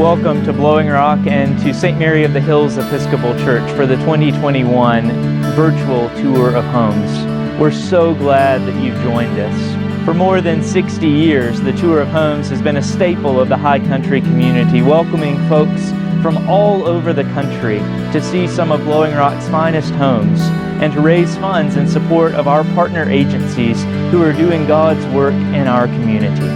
Welcome to Blowing Rock and to St. Mary of the Hills Episcopal Church for the 2021 virtual tour of homes. We're so glad that you've joined us. For more than 60 years, the Tour of Homes has been a staple of the High Country community, welcoming folks from all over the country to see some of Blowing Rock's finest homes and to raise funds in support of our partner agencies who are doing God's work in our community.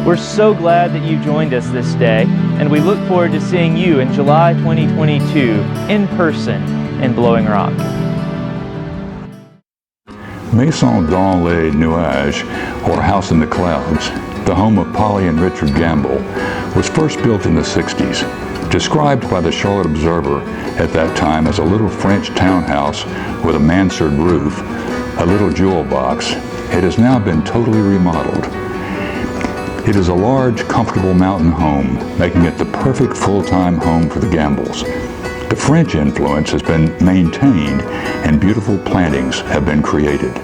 We're so glad that you joined us this day, and we look forward to seeing you in July 2022 in person in Blowing Rock. Maison dans les Nuages, or House in the Clouds, the home of Polly and Richard Gamble, was first built in the 60s. Described by the Charlotte Observer at that time as a little French townhouse with a mansard roof, a little jewel box, it has now been totally remodeled. It is a large, comfortable mountain home, making it the perfect full-time home for the Gambles. The French influence has been maintained and beautiful plantings have been created.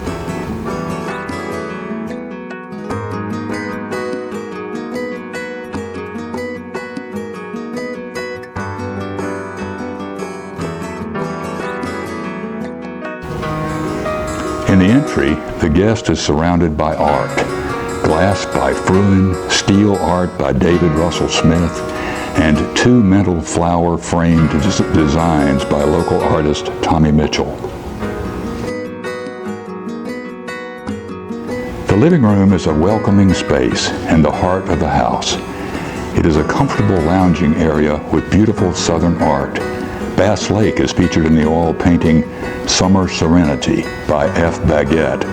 In the entry, the guest is surrounded by art. Glass by Fruin, steel art by David Russell Smith, and two metal flower framed designs by local artist Tommy Mitchell. The living room is a welcoming space and the heart of the house. It is a comfortable lounging area with beautiful southern art. Bass Lake is featured in the oil painting Summer Serenity by F. Baguette,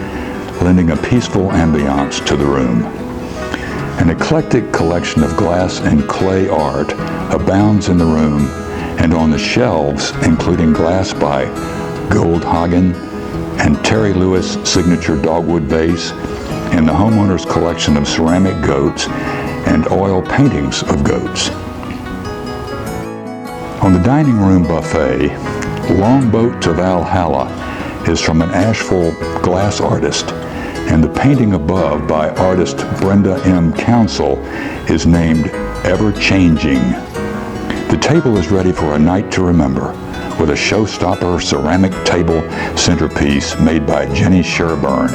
lending a peaceful ambiance to the room. An eclectic collection of glass and clay art abounds in the room and on the shelves, including glass by Goldhagen and Terry Lewis signature dogwood vase, and the homeowner's collection of ceramic goats and oil paintings of goats. On the dining room buffet, Longboat to Valhalla is from an Asheville glass artist, and the painting above by artist Brenda M. Council is named Ever Changing. The table is ready for a night to remember with a showstopper ceramic table centerpiece made by Jenny Sherburne.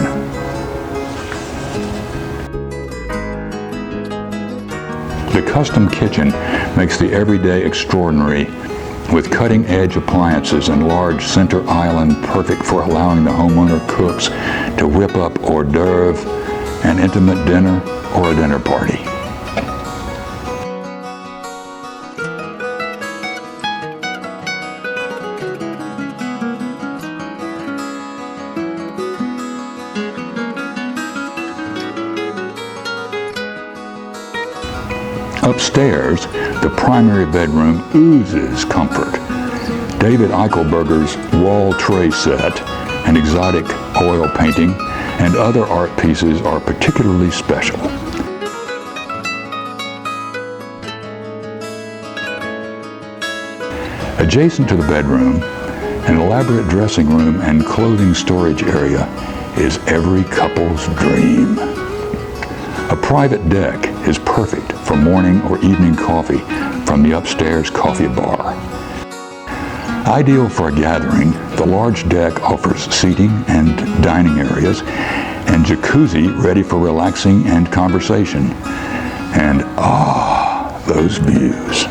The custom kitchen makes the everyday extraordinary with cutting-edge appliances and large center island perfect for allowing the homeowner cooks to whip up hors d'oeuvre, an intimate dinner, or a dinner party. Upstairs, the primary bedroom oozes comfort. David Eichelberger's wall tray set, an exotic oil painting, and other art pieces are particularly special. Adjacent to the bedroom, an elaborate dressing room and clothing storage area is every couple's dream. A private deck is perfect for morning or evening coffee from the upstairs coffee bar. Ideal for a gathering, the large deck offers seating and dining areas and jacuzzi ready for relaxing and conversation. And those views.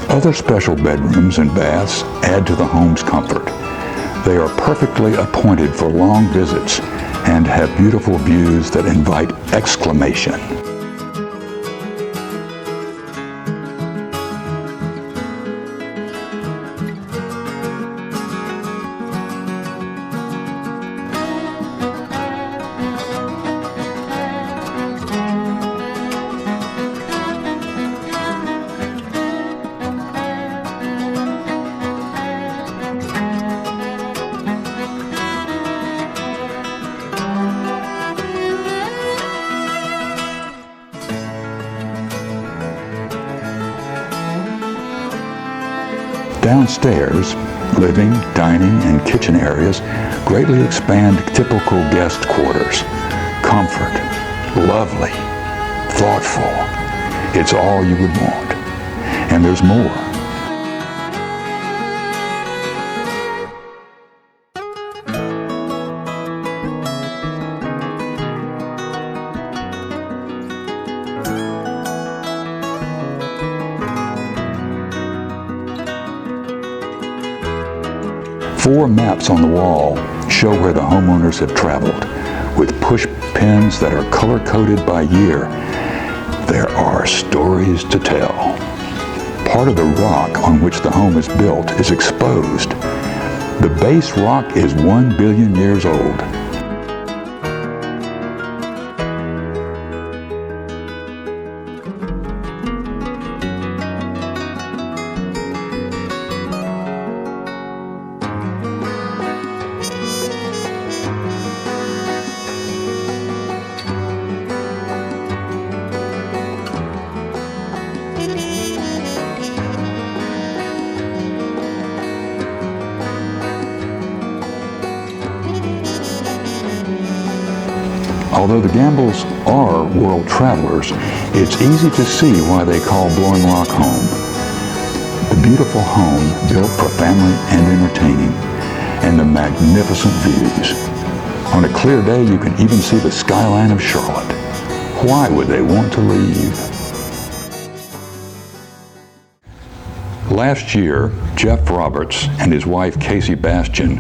Other special bedrooms and baths add to the home's comfort. They are perfectly appointed for long visits and have beautiful views that invite exclamation. Downstairs, living, dining, and kitchen areas greatly expand typical guest quarters. Comfort, lovely, thoughtful. It's all you would want. And there's more. Four maps on the wall show where the homeowners have traveled, with push pins that are color-coded by year. There are stories to tell. Part of the rock on which the home is built is exposed. The base rock is 1 billion years old. Although the Gambles are world travelers, it's easy to see why they call Blowing Rock home. The beautiful home built for family and entertaining, and the magnificent views. On a clear day, you can even see the skyline of Charlotte. Why would they want to leave? Last year, Jeff Roberts and his wife Casey Bastian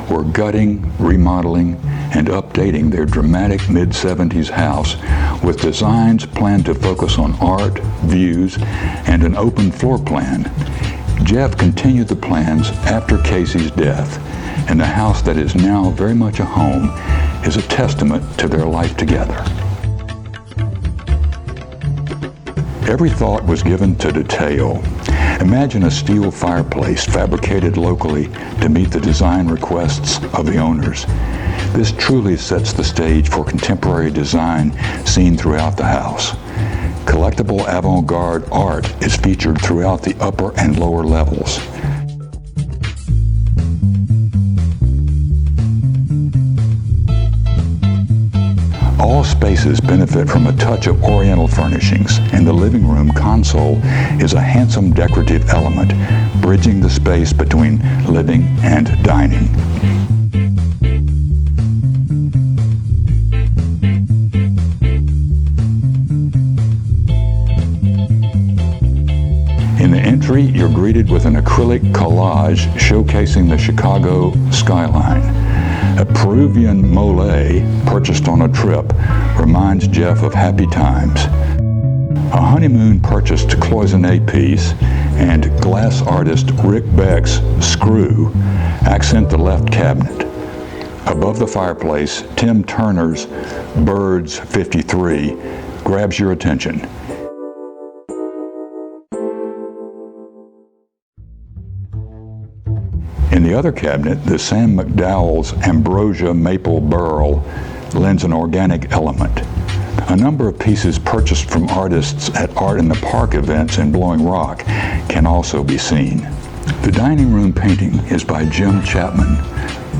were gutting, remodeling, and updating their dramatic mid-70s house with designs planned to focus on art, views, and an open floor plan. Jeff continued the plans after Casey's death, and the house that is now very much a home is a testament to their life together. Every thought was given to detail. Imagine a steel fireplace fabricated locally to meet the design requests of the owners. This truly sets the stage for contemporary design seen throughout the house. Collectible avant-garde art is featured throughout the upper and lower levels. All spaces benefit from a touch of Oriental furnishings, and the living room console is a handsome decorative element, bridging the space between living and dining. In the entry, you're greeted with an acrylic collage showcasing the Chicago skyline. A Peruvian mole purchased on a trip reminds Jeff of happy times. A honeymoon purchased cloisonne piece and glass artist Rick Beck's screw accent the left cabinet. Above the fireplace, Tim Turner's Birds 53 grabs your attention. In the other cabinet, the Sam McDowell's Ambrosia Maple Burl lends an organic element. A number of pieces purchased from artists at Art in the Park events in Blowing Rock can also be seen. The dining room painting is by Jim Chapman.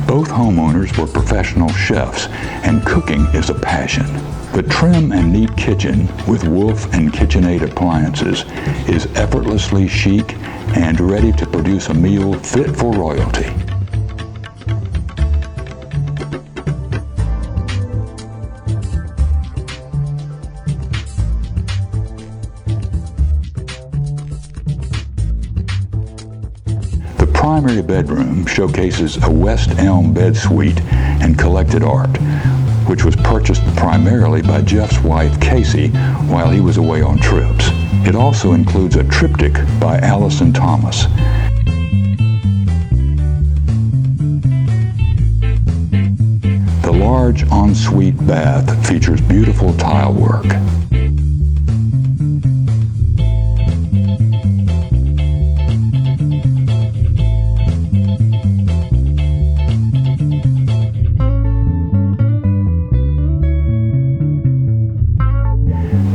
Both homeowners were professional chefs, and cooking is a passion. The trim and neat kitchen with Wolf and KitchenAid appliances is effortlessly chic and ready to produce a meal fit for royalty. The primary bedroom showcases a West Elm bed suite and collected art, which was purchased primarily by Jeff's wife Casey while he was away on trips. It also includes a triptych by Allison Thomas. The large ensuite bath features beautiful tile work.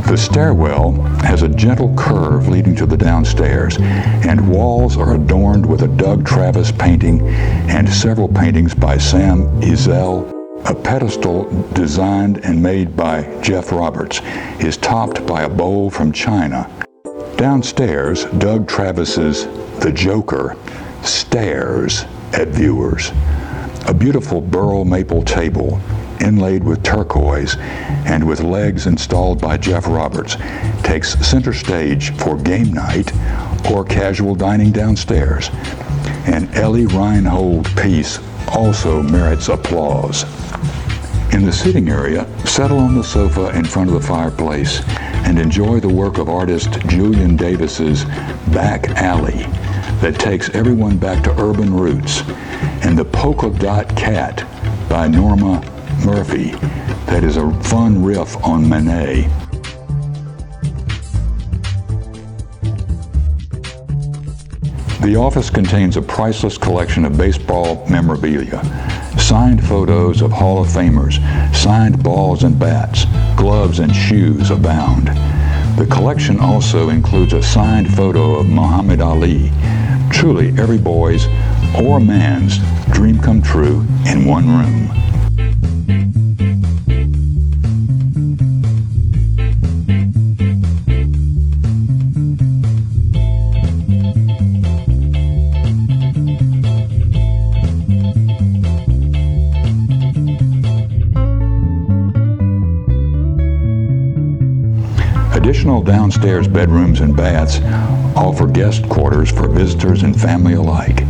The stairwell has a gentle curve leading to the downstairs, and walls are adorned with a Doug Travis painting and several paintings by Sam Ezel. A pedestal designed and made by Jeff Roberts is topped by a bowl from China. Downstairs, Doug Travis's The Joker stares at viewers. A beautiful burl maple table inlaid with turquoise and with legs installed by Jeff Roberts takes center stage for game night or casual dining downstairs. An Ellie Reinhold piece also merits applause. In the sitting area, settle on the sofa in front of the fireplace and enjoy the work of artist Julian Davis's Back Alley that takes everyone back to urban roots, and the Polka Dot Cat by Norma Murphy that is a fun riff on Manet. The office contains a priceless collection of baseball memorabilia, signed photos of Hall of Famers, signed balls and bats, gloves and shoes abound. The collection also includes a signed photo of Muhammad Ali, truly every boy's or man's dream come true in one room. Additional downstairs bedrooms and baths offer guest quarters for visitors and family alike.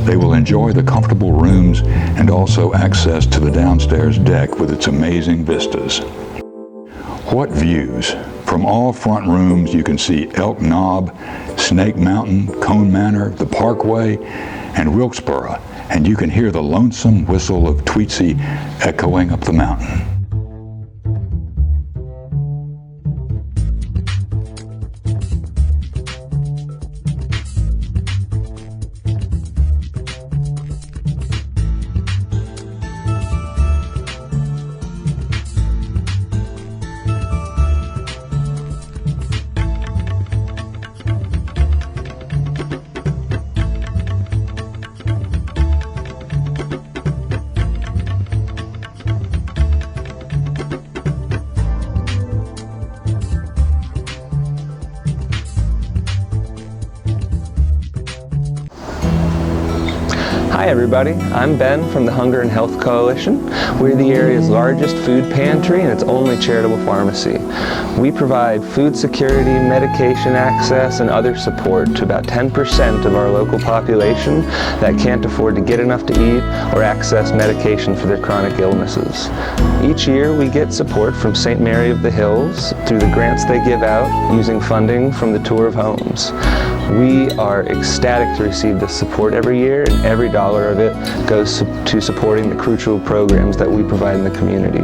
They will enjoy the comfortable rooms and also access to the downstairs deck with its amazing vistas. What views! From all front rooms you can see Elk Knob, Snake Mountain, Cone Manor, the Parkway, and Wilkesboro, and you can hear the lonesome whistle of Tweetsie echoing up the mountain. Hi everybody, I'm Ben from the Hunger and Health Coalition. We're the area's largest food pantry and its only charitable pharmacy. We provide food security, medication access, and other support to about 10% of our local population that can't afford to get enough to eat or access medication for their chronic illnesses. Each year we get support from St. Mary of the Hills through the grants they give out using funding from the Tour of Homes. We are ecstatic to receive this support every year, and every dollar of it goes to supporting the crucial programs that we provide in the community.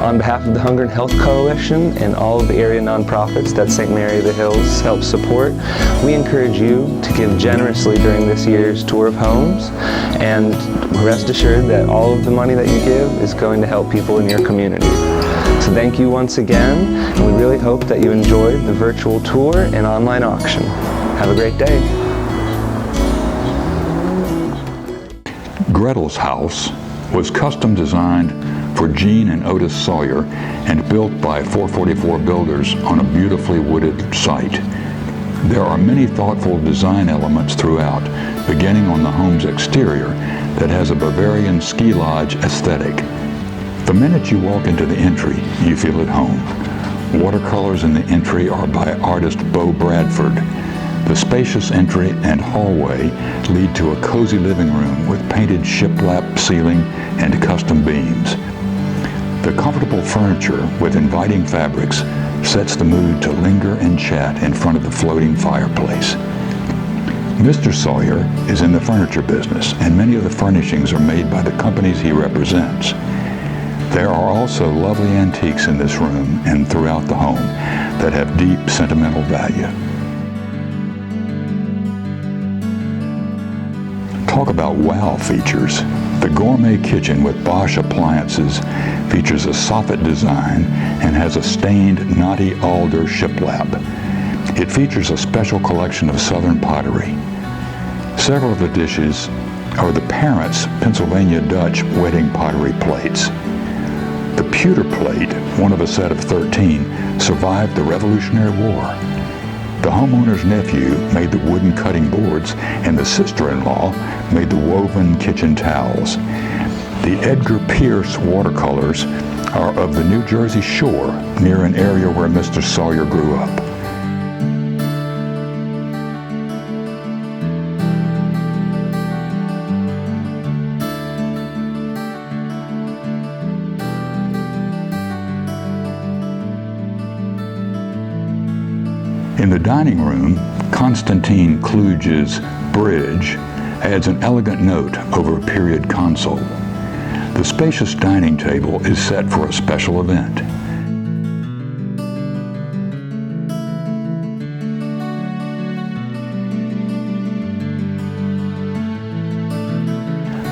On behalf of the Hunger and Health Coalition and all of the area nonprofits that St. Mary of the Hills helps support, we encourage you to give generously during this year's Tour of Homes, and rest assured that all of the money that you give is going to help people in your community. So thank you once again, and we really hope that you enjoyed the virtual tour and online auction. Have a great day. Gretel's house was custom designed for Gene and Otis Sawyer and built by 444 Builders on a beautifully wooded site. There are many thoughtful design elements throughout, beginning on the home's exterior that has a Bavarian ski lodge aesthetic. The minute you walk into the entry, you feel at home. Watercolors in the entry are by artist Bo Bradford. The spacious entry and hallway lead to a cozy living room with painted shiplap ceiling and custom beams. The comfortable furniture with inviting fabrics sets the mood to linger and chat in front of the floating fireplace. Mr. Sawyer is in the furniture business, and many of the furnishings are made by the companies he represents. There are also lovely antiques in this room and throughout the home that have deep sentimental value. Talk about wow features. The The gourmet kitchen with Bosch appliances features a soffit design and has a stained knotty alder shiplap. It features a special collection of southern pottery. Several of the dishes are the parents' Pennsylvania Dutch wedding pottery plates. The pewter plate, one of a set of 13, survived the Revolutionary War. The homeowner's nephew made the wooden cutting boards, and the sister-in-law made the woven kitchen towels. The Edgar Pierce watercolors are of the New Jersey shore, near an area where Mr. Sawyer grew up. In the dining room, Konstantin Kluge's bridge adds an elegant note over a period console. The spacious dining table is set for a special event.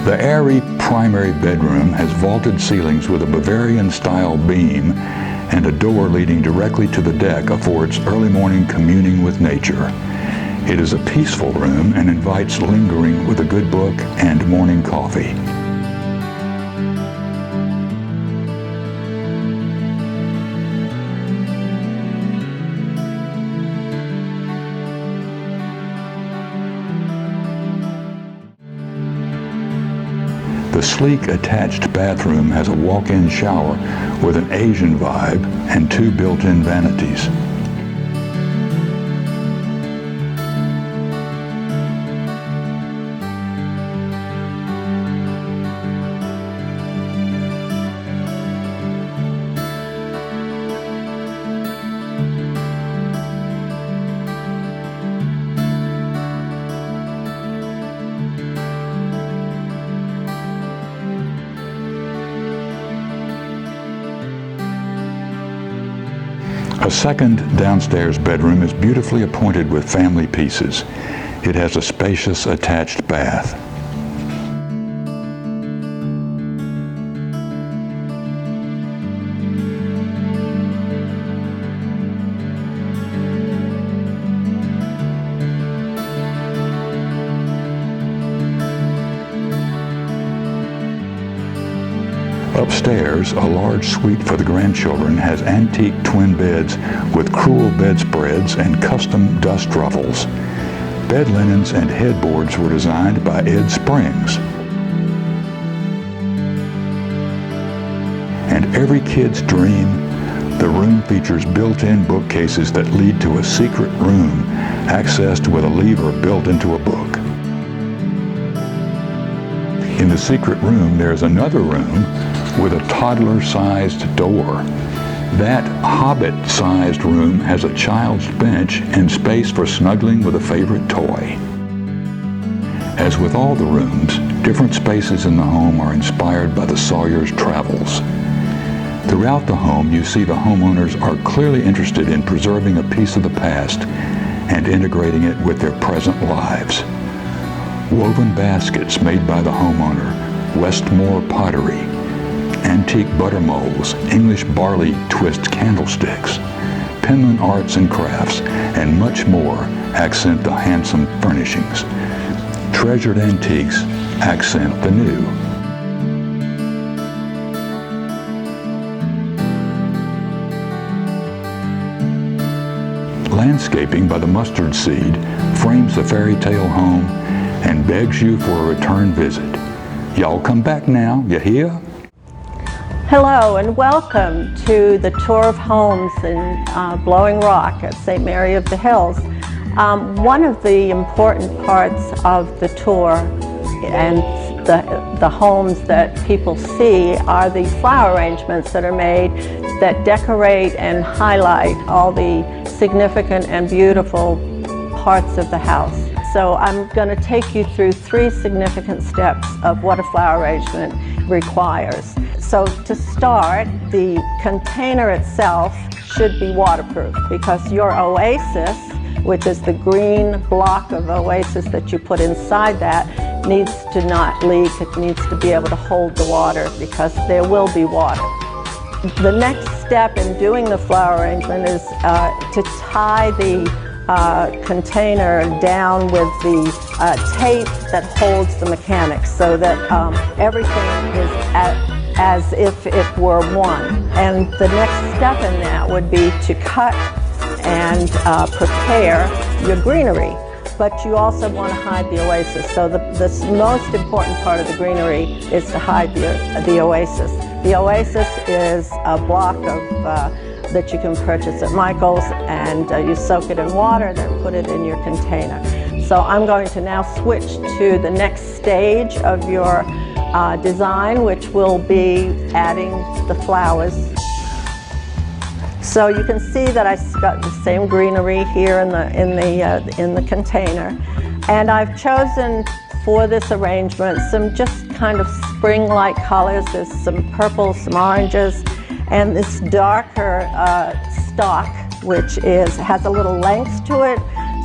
The airy primary bedroom has vaulted ceilings with a Bavarian-style beam, and a door leading directly to the deck affords early morning communing with nature. It is a peaceful room and invites lingering with a good book and morning coffee. The sleek attached bathroom has a walk-in shower with an Asian vibe and 2 built-in vanities. A second downstairs bedroom is beautifully appointed with family pieces. It has a spacious attached bath. Upstairs, a large suite for the grandchildren has antique twin beds with crewel bedspreads and custom dust ruffles. Bed linens and headboards were designed by Ed Springs. And every kid's dream, the room features built-in bookcases that lead to a secret room accessed with a lever built into a book. In the secret room, there's another room with a toddler-sized door. That hobbit-sized room has a child's bench and space for snuggling with a favorite toy. As with all the rooms, different spaces in the home are inspired by the Sawyer's travels. Throughout the home, you see the homeowners are clearly interested in preserving a piece of the past and integrating it with their present lives. Woven baskets made by the homeowner, Westmore Pottery, antique butter molds, English barley twist candlesticks, Penland Arts and Crafts, and much more accent the handsome furnishings. Treasured antiques accent the new. Landscaping by the Mustard Seed frames the fairy tale home and begs you for a return visit. Y'all come back now, you hear? Hello and welcome to the tour of homes in Blowing Rock at St. Mary of the Hills. One of the important parts of the tour and the homes that people see are the flower arrangements that are made that decorate and highlight all the significant and beautiful parts of the house. So I'm going to take you through 3 significant steps of what a flower arrangement requires. So to start, the container itself should be waterproof because your oasis, which is the green block of oasis that you put inside that, needs to not leak. It needs to be able to hold the water because there will be water. The next step in doing the flower arrangement is to tie the container down with the tape that holds the mechanics so that everything is as if it were one. And the next step in that would be to cut and prepare your greenery. But you also want to hide the oasis. So the most important part of the greenery is to hide the oasis. The oasis is a block of that you can purchase at Michael's, and you soak it in water, then put it in your container. So I'm going to now switch to the next stage of your design, which will be adding the flowers. So you can see that I got the same greenery here in the container, and I've chosen for this arrangement some just kind of spring-like colors. There's some purples, some oranges, and this darker stalk, which has a little length to it,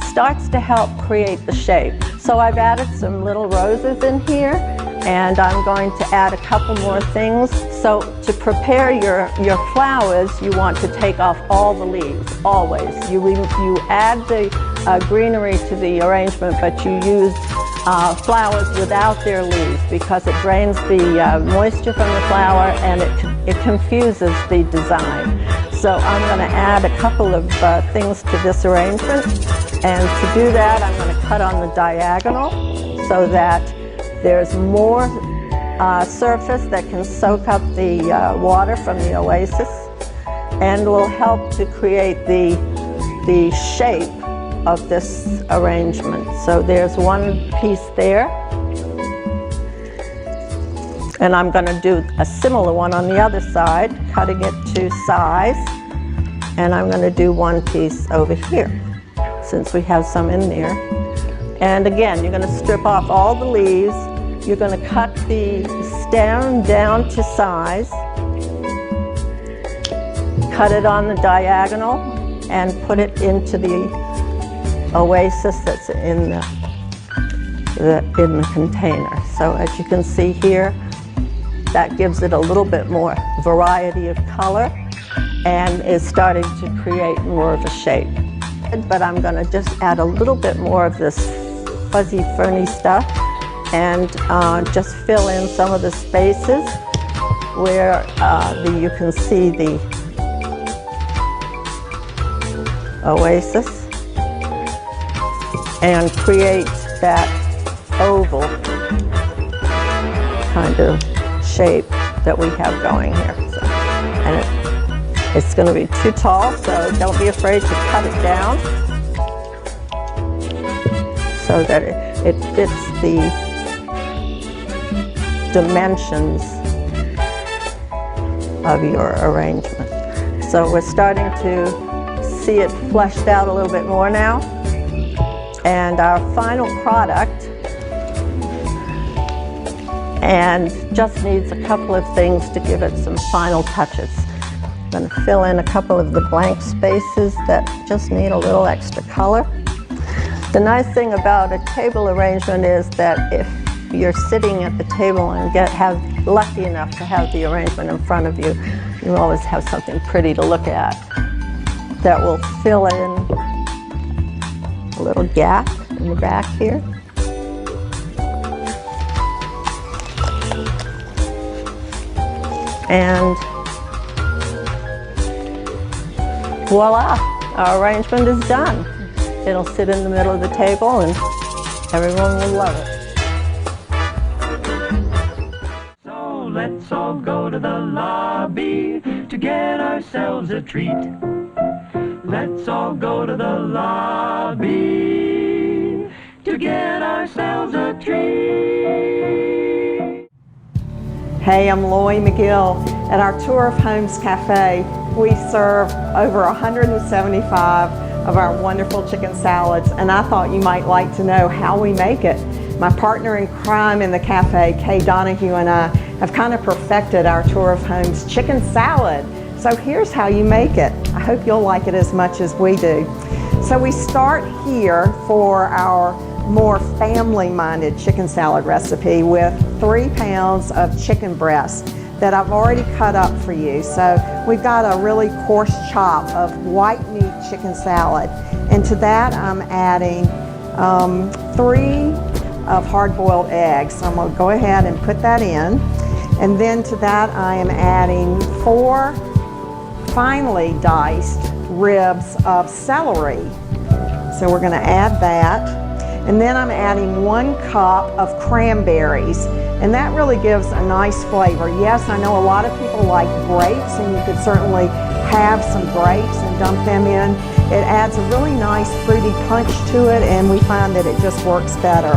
starts to help create the shape. So I've added some little roses in here, and I'm going to add a couple more things. So to prepare your flowers, you want to take off all the leaves, always. You add the greenery to the arrangement, but you use flowers without their leaves because it drains the moisture from the flower and it confuses the design. So I'm going to add a couple of things to this arrangement, and to do that I'm going to cut on the diagonal so that there's more surface that can soak up the water from the oasis and will help to create the shape of this arrangement. So there's one piece there, and I'm going to do a similar one on the other side, cutting it to size, and I'm going to do one piece over here since we have some in there. And again, you're going to strip off all the leaves. You're going to cut the stem down to size, cut it on the diagonal, and put it into the oasis that's in the container. So as you can see here, that gives it a little bit more variety of color and is starting to create more of a shape. But I'm going to just add a little bit more of this fuzzy ferny stuff and just fill in some of the spaces where you can see the oasis and create that oval kind of shape that we have going here. So, and it's going to be too tall, so don't be afraid to cut it down so that it fits the dimensions of your arrangement. So we're starting to see it fleshed out a little bit more now. And our final product, and just needs a couple of things to give it some final touches. I'm going to fill in a couple of the blank spaces that just need a little extra color. The nice thing about a table arrangement is that if you're sitting at the table and lucky enough to have the arrangement in front of you, you always have something pretty to look at that will fill in a little gap in the back here. And voila, our arrangement is done. It'll sit in the middle of the table and everyone will love it. So let's all go to the lobby to get ourselves a treat. Let's all go to the lobby to get ourselves a treat. Hey, I'm Loie McGill. At our Tour of Homes Cafe, we serve over 175 of our wonderful chicken salads, and I thought you might like to know how we make it. My partner in crime in the cafe, Kay Donahue, and I have kind of perfected our Tour of Homes chicken salad. So here's how you make it. I hope you'll like it as much as we do. So we start here for our more family-minded chicken salad recipe with 3 pounds of chicken breast that I've already cut up for you. So we've got a really coarse chop of white meat chicken salad. And to that I'm adding 3 of hard-boiled eggs. So I'm going to go ahead and put that in. And then to that I am adding 4 finely diced ribs of celery. So we're going to add that. And then I'm adding 1 cup of cranberries. And that really gives a nice flavor. Yes, I know a lot of people like grapes, and you could certainly have some grapes and dump them in. It adds a really nice fruity punch to it, and we find that it just works better.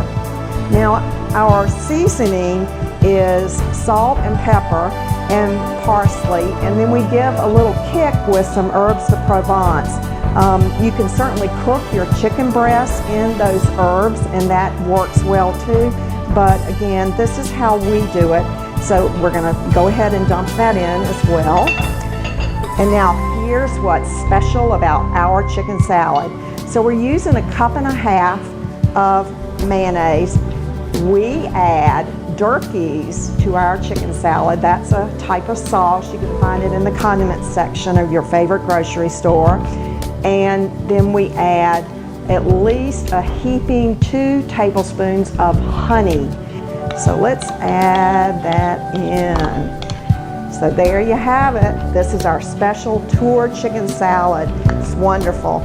Now, our seasoning is salt and pepper and parsley, and then we give a little kick with some herbs de Provence. You can certainly cook your chicken breast in those herbs, and that works well too. But again, this is how we do it. So we're going to go ahead and dump that in as well. And now here's what's special about our chicken salad. So we're using 1.5 cups of mayonnaise. We add Durkee's to our chicken salad. That's a type of sauce. You can find it in the condiment section of your favorite grocery store. And then we add at least a heaping 2 tablespoons of honey. So let's add that in. So there you have it. This is our special tour chicken salad. It's wonderful.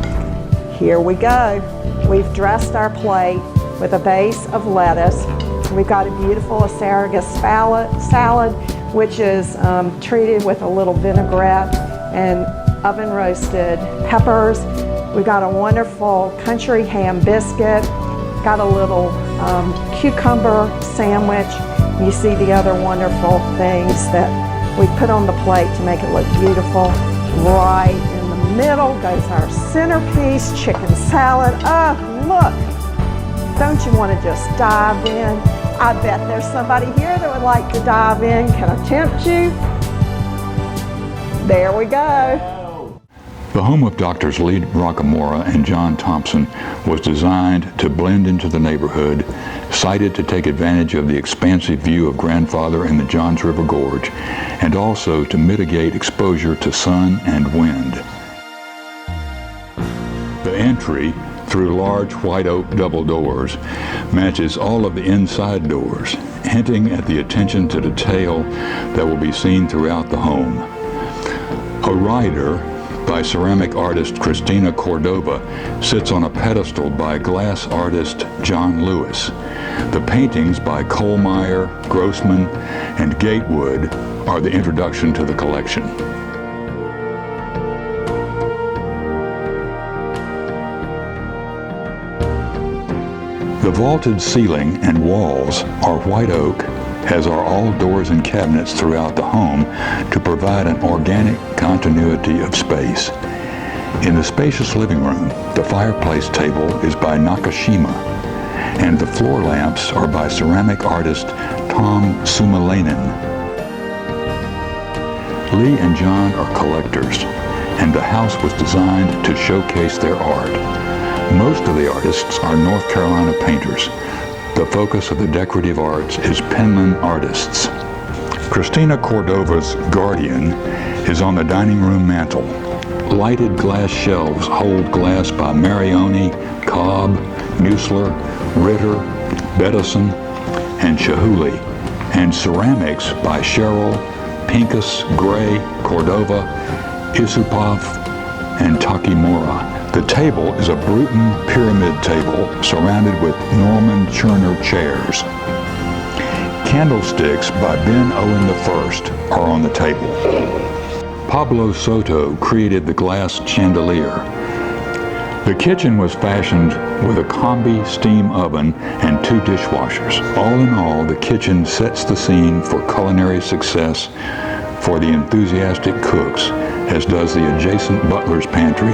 Here we go. We've dressed our plate with a base of lettuce. We've got a beautiful asparagus salad, which is treated with a little vinaigrette and oven roasted peppers. We've got a wonderful country ham biscuit, got a little cucumber sandwich. You see the other wonderful things that we put on the plate to make it look beautiful. Right in the middle goes our centerpiece, chicken salad. Oh, look, don't you want to just dive in? I bet there's somebody here that would like to dive in. Can I tempt you? There we go. The home of Drs. Lee Rockamora and John Thompson was designed to blend into the neighborhood, sited to take advantage of the expansive view of Grandfather and the Johns River Gorge, and also to mitigate exposure to sun and wind. The entry, through large white oak double doors, matches all of the inside doors, hinting at the attention to detail that will be seen throughout the home. A rider by ceramic artist Cristina Cordova sits on a pedestal by glass artist John Lewis. The paintings by Kohlmeyer, Grossman, and Gatewood are the introduction to the collection. The vaulted ceiling and walls are white oak, as are all doors and cabinets throughout the home, to provide an organic continuity of space. In the spacious living room, the fireplace table is by Nakashima, and the floor lamps are by ceramic artist Tom Sumalainen. Lee and John are collectors, and the house was designed to showcase their art. Most of the artists are North Carolina painters. The focus of the decorative arts is Penland artists. Cristina Cordova's Guardian is on the dining room mantel. Lighted glass shelves hold glass by Marioni, Cobb, Musler, Ritter, Bettison, and Chihuly, and ceramics by Sherrill, Pincus, Gray, Cordova, Isupov, and Takimura. The table is a Bruton pyramid table surrounded with Norman Cherner chairs. Candlesticks by Ben Owen I are on the table. Pablo Soto created the glass chandelier. The kitchen was fashioned with a combi steam oven and 2 dishwashers. All in all, the kitchen sets the scene for culinary success for the enthusiastic cooks, as does the adjacent butler's pantry.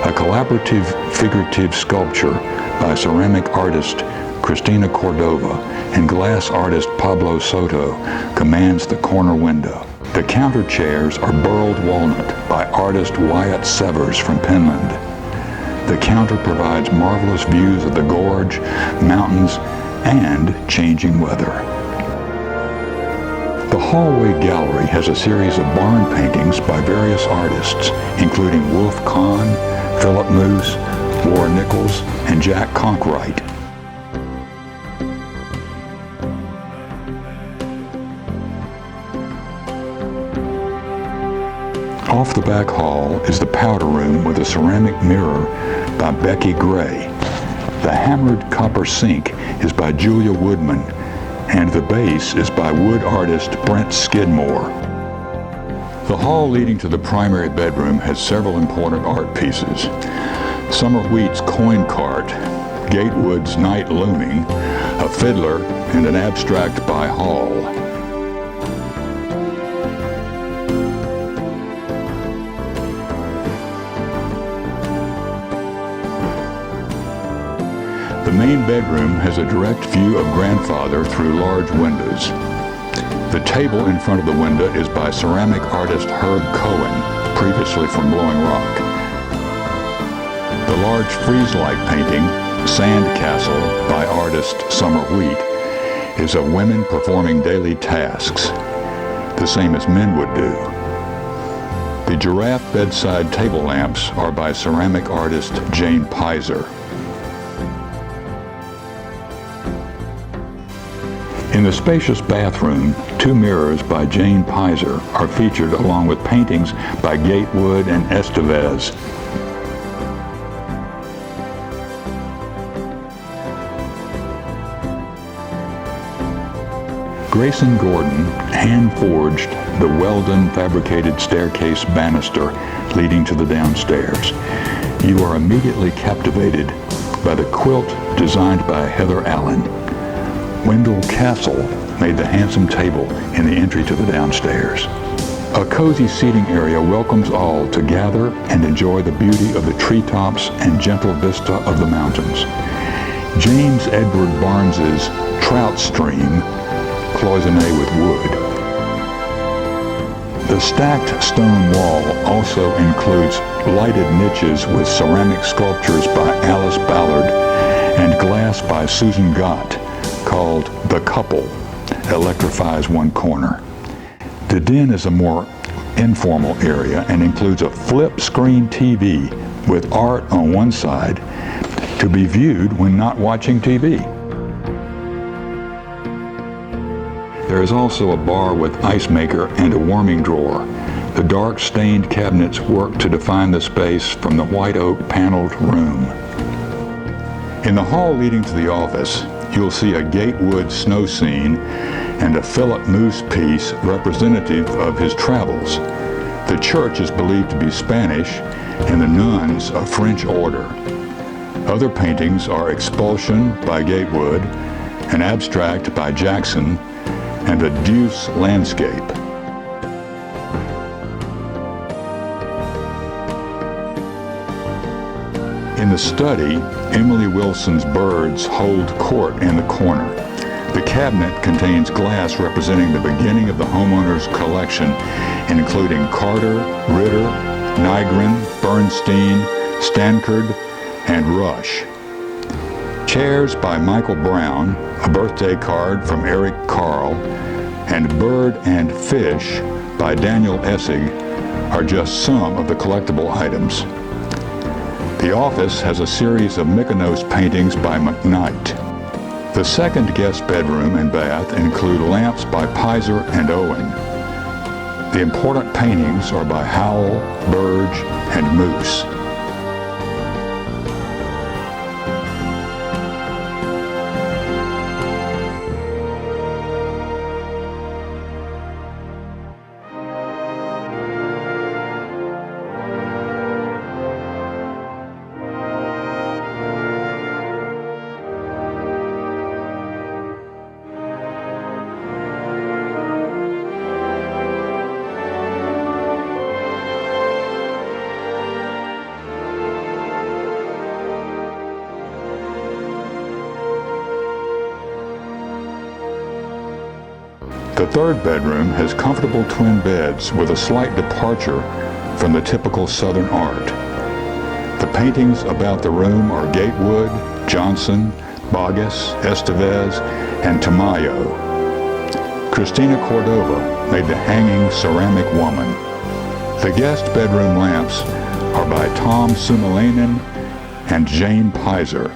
A collaborative figurative sculpture by ceramic artist Cristina Cordova and glass artist Pablo Soto commands the corner window. The counter chairs are burled walnut by artist Wyatt Severs from Penland. the counter provides marvelous views of the gorge, mountains, and changing weather. The hallway gallery has a series of barn paintings by various artists, including Wolf Kahn, Philip Moose, Warren Nichols, and Jack Conkright. Off the back hall is the powder room with a ceramic mirror by Becky Gray. The hammered copper sink is by Julia Woodman, and the base is by wood artist Brent Skidmore. The hall leading to the primary bedroom has several important art pieces. Summer Wheat's coin cart, Gatewood's night looming, a fiddler, and an abstract by Hall. The main bedroom has a direct view of Grandfather through large windows. The table in front of the window is by ceramic artist Herb Cohen, previously from Blowing Rock. The large frieze-like painting, Sand Castle, by artist Summer Wheat, is of women performing daily tasks, the same as men would do. The giraffe bedside table lamps are by ceramic artist Jane Pizer. In the spacious bathroom, 2 mirrors by Jane Pizer are featured along with paintings by Gatewood and Estevez. Grayson Gordon hand-forged the Weldon fabricated staircase banister leading to the downstairs. You are immediately captivated by the quilt designed by Heather Allen. Wendell Castle made the handsome table in the entry to the downstairs. A cozy seating area welcomes all to gather and enjoy the beauty of the treetops and gentle vista of the mountains. James Edward Barnes's Trout Stream, cloisonné with wood. The stacked stone wall also includes lighted niches with ceramic sculptures by Alice Ballard and glass by Susan Gott, called The Couple, electrifies one corner. The den is a more informal area and includes a flip screen TV with art on one side to be viewed when not watching TV. There is also a bar with ice maker and a warming drawer. The dark stained cabinets work to define the space from the white oak paneled room. In the hall leading to the office, you'll see a Gatewood snow scene and a Philip Moose piece representative of his travels. The church is believed to be Spanish and the nuns of French order. Other paintings are Expulsion by Gatewood, an abstract by Jackson, and a Deuce landscape. In the study, Emily Wilson's birds hold court in the corner. The cabinet contains glass representing the beginning of the homeowner's collection, including Carter, Ritter, Nygren, Bernstein, Stankard, and Rush. Chairs by Michael Brown, a birthday card from Eric Carl, and Bird and Fish by Daniel Essig are just some of the collectible items. The office has a series of Mykonos paintings by McKnight. The second guest bedroom and bath include lamps by Pizer and Owen. The important paintings are by Howell, Burge, and Moose. The third bedroom has comfortable twin beds with a slight departure from the typical Southern art. The paintings about the room are Gatewood, Johnson, Bogus, Estevez, and Tamayo. Christina Cordova made the hanging ceramic woman. The guest bedroom lamps are by Tom Sumalainen and Jane Pizer.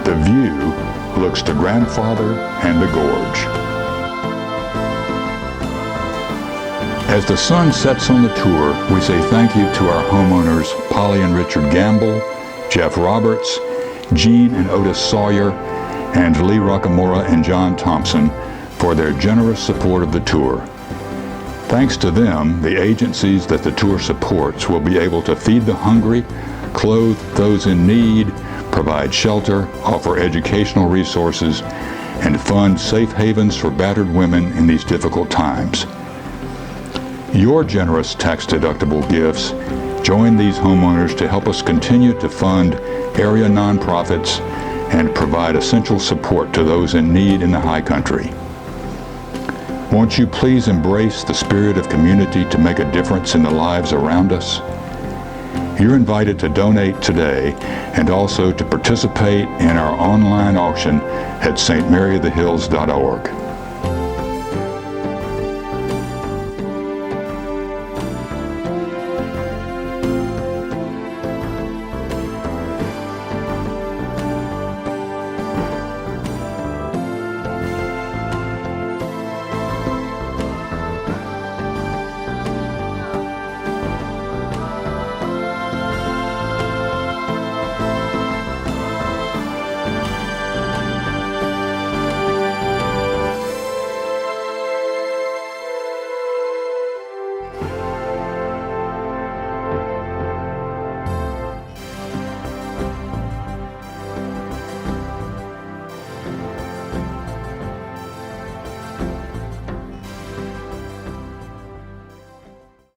The view looks to Grandfather and the Gorge. As the sun sets on the tour, we say thank you to our homeowners Polly and Richard Gamble, Jeff Roberts, Gene and Otis Sawyer, and Lee Rockamora and John Thompson for their generous support of the tour. Thanks to them, the agencies that the tour supports will be able to feed the hungry, clothe those in need, provide shelter, offer educational resources, and fund safe havens for battered women in these difficult times. Your generous tax-deductible gifts join these homeowners to help us continue to fund area nonprofits and provide essential support to those in need in the High Country. Won't you please embrace the spirit of community to make a difference in the lives around us? You're invited to donate today and also to participate in our online auction at stmaryofthehills.org.